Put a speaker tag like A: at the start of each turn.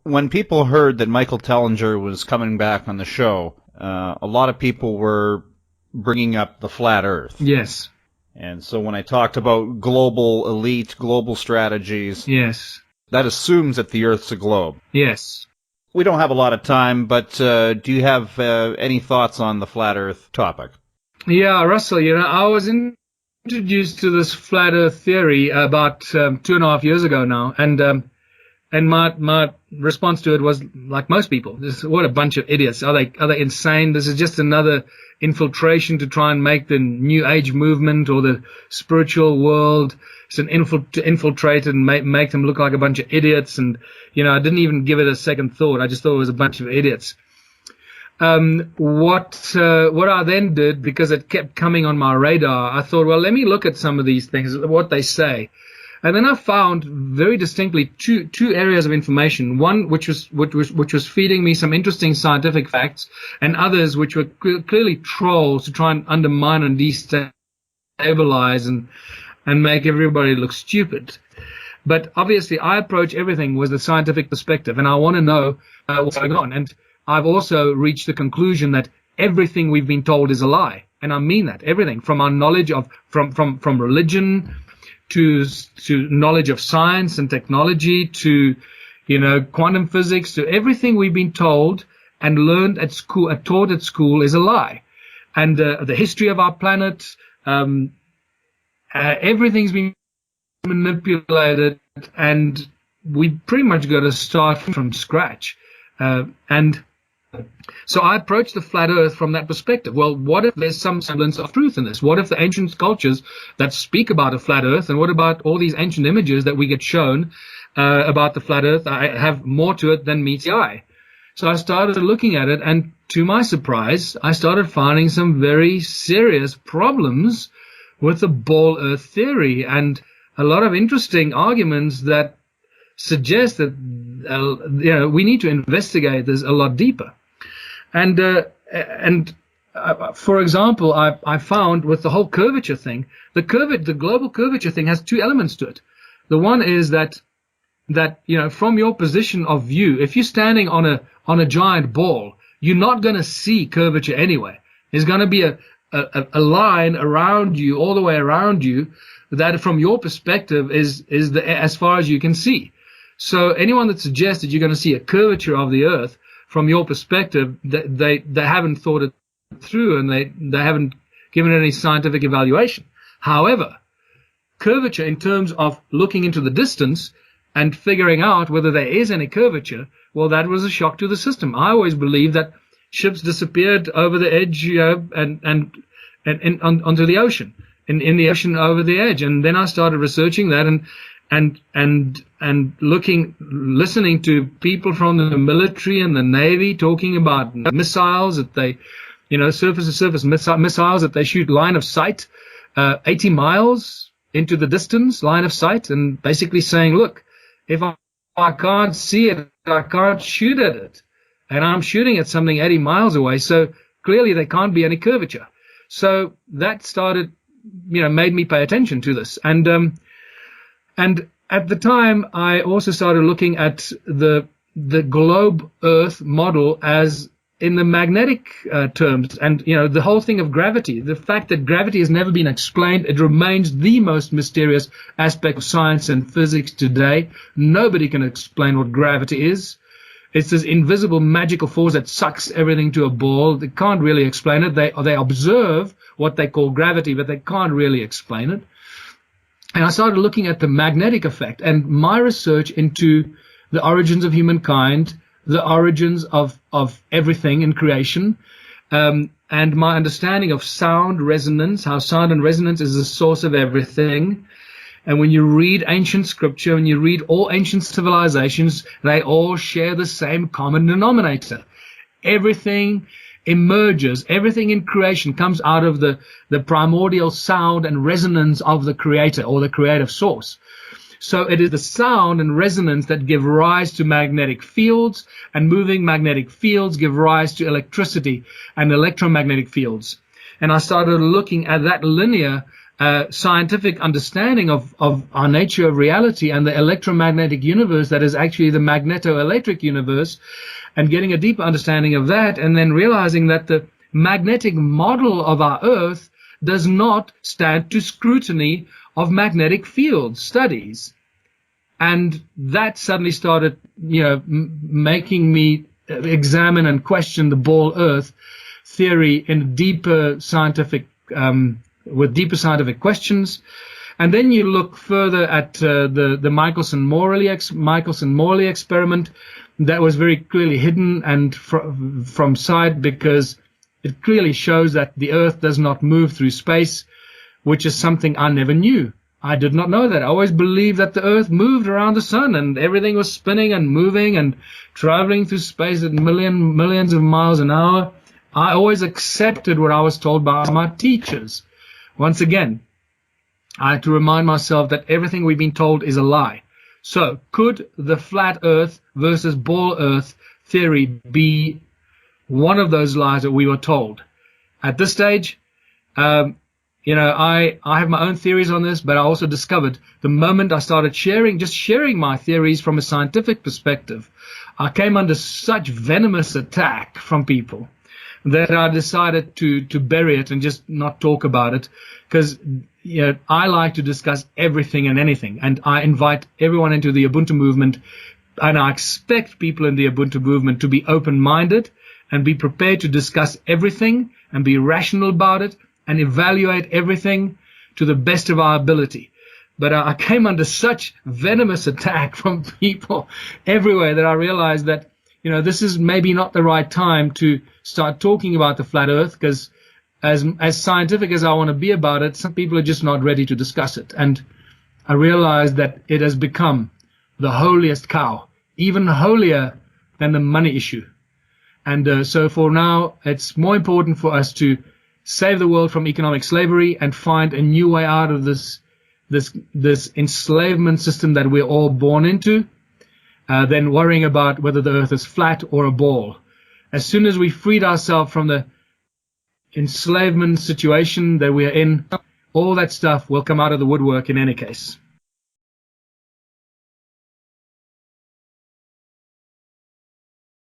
A: when people heard that Michael Tellinger was coming back on the show, a lot of people were bringing up the flat Earth.
B: Yes.
A: And so when I talked about global elite, global strategies,
B: yes,
A: that assumes that the Earth's a globe.
B: Yes.
A: We don't have a lot of time, but do you have any thoughts on the flat Earth topic?
B: Yeah, Russell, I was introduced to this flat Earth theory about 2.5 years ago now, and my response to it was like most people: what a bunch of idiots! Are they insane? This is just another infiltration to try and make the New Age movement or the spiritual world. It's to infiltrate and make them look like a bunch of idiots. And I didn't even give it a second thought. I just thought it was a bunch of idiots. What I then did, because it kept coming on my radar, I thought, well, let me look at some of these things, what they say. And then I found very distinctly two areas of information. One which was feeding me some interesting scientific facts, and others which were clearly trolls to try and undermine and destabilize and make everybody look stupid. But obviously, I approach everything with a scientific perspective, and I want to know what's going on. And I've also reached the conclusion that everything we've been told is a lie, and I mean that. Everything from our knowledge of from religion to knowledge of science and technology to quantum physics, to everything we've been told and learned at school, taught at school, is a lie. And the history of our planet, everything's been manipulated, and we pretty much got to start from scratch. And so I approached the flat Earth from that perspective. Well, what if there's some semblance of truth in this? What if the ancient cultures that speak about a flat Earth, and what about all these ancient images that we get shown about the flat Earth, have more to it than meets the eye? So I started looking at it, and to my surprise, I started finding some very serious problems with the ball Earth theory, and a lot of interesting arguments that suggest that we need to investigate this a lot deeper. And for example, I found with the whole curvature thing, the global curvature thing has two elements to it. The one is that from your position of view, if you're standing on a giant ball, you're not going to see curvature anyway. There's going to be a line around you, all the way around you, that from your perspective is as far as you can see. So anyone that suggests that you're going to see a curvature of the Earth from your perspective, they haven't thought it through, and they haven't given it any scientific evaluation. However, curvature in terms of looking into the distance and figuring out whether there is any curvature, well, that was a shock to the system. I always believed that ships disappeared over the edge, and onto the ocean, in the ocean over the edge. And then I started researching that and listening to people from the military and the Navy talking about missiles that they, surface-to-surface missiles that they shoot line of sight, 80 miles into the distance, line of sight, and basically saying, look, if I can't see it, I can't shoot at it. And I'm shooting at something 80 miles away, so clearly there can't be any curvature. So that started, made me pay attention to this. And at the time, I also started looking at the globe Earth model as in the magnetic terms, and the whole thing of gravity, the fact that gravity has never been explained. It remains the most mysterious aspect of science and physics today. Nobody can explain what gravity is. It's this invisible magical force that sucks everything to a ball. They can't really explain it. They observe what they call gravity, but they can't really explain it. And I started looking at the magnetic effect, and my research into the origins of humankind, the origins of everything in creation, and my understanding of sound resonance, how sound and resonance is the source of everything. And when you read ancient scripture, when you read all ancient civilizations, they all share the same common denominator. Everything emerges, everything in creation comes out of the primordial sound and resonance of the creator or the creative source. So it is the sound and resonance that give rise to magnetic fields, and moving magnetic fields give rise to electricity and electromagnetic fields. And I started looking at that linear scientific understanding of our nature of reality and the electromagnetic universe that is actually the magnetoelectric universe, and getting a deeper understanding of that, and then realizing that the magnetic model of our Earth does not stand to scrutiny of magnetic field studies. And that suddenly started, making me examine and question the ball Earth theory in deeper scientific, with deeper scientific questions. And then you look further at the Michelson-Morley experiment that was very clearly hidden and from sight, because it clearly shows that the Earth does not move through space, which is something I never knew. I did not know that. I always believed that the Earth moved around the sun and everything was spinning and moving and traveling through space at millions of miles an hour. I always accepted what I was told by my teachers. Once again, I had to remind myself that everything we've been told is a lie. So, could the flat Earth versus ball Earth theory be one of those lies that we were told? At this stage, I have my own theories on this, but I also discovered the moment I started sharing my theories from a scientific perspective, I came under such venomous attack from people that I decided to bury it and just not talk about it, because I like to discuss everything and anything, and I invite everyone into the Ubuntu movement, and I expect people in the Ubuntu movement to be open-minded and be prepared to discuss everything and be rational about it and evaluate everything to the best of our ability. But I came under such venomous attack from people everywhere that I realized that this is maybe not the right time to start talking about the flat Earth, because as scientific as I want to be about it, some people are just not ready to discuss it. And I realized that it has become the holiest cow, even holier than the money issue. And so for now, it's more important for us to save the world from economic slavery and find a new way out of this enslavement system that we're all born into, than worrying about whether the Earth is flat or a ball. As soon as we freed ourselves from the enslavement situation that we're in, all that stuff will come out of the woodwork in any case.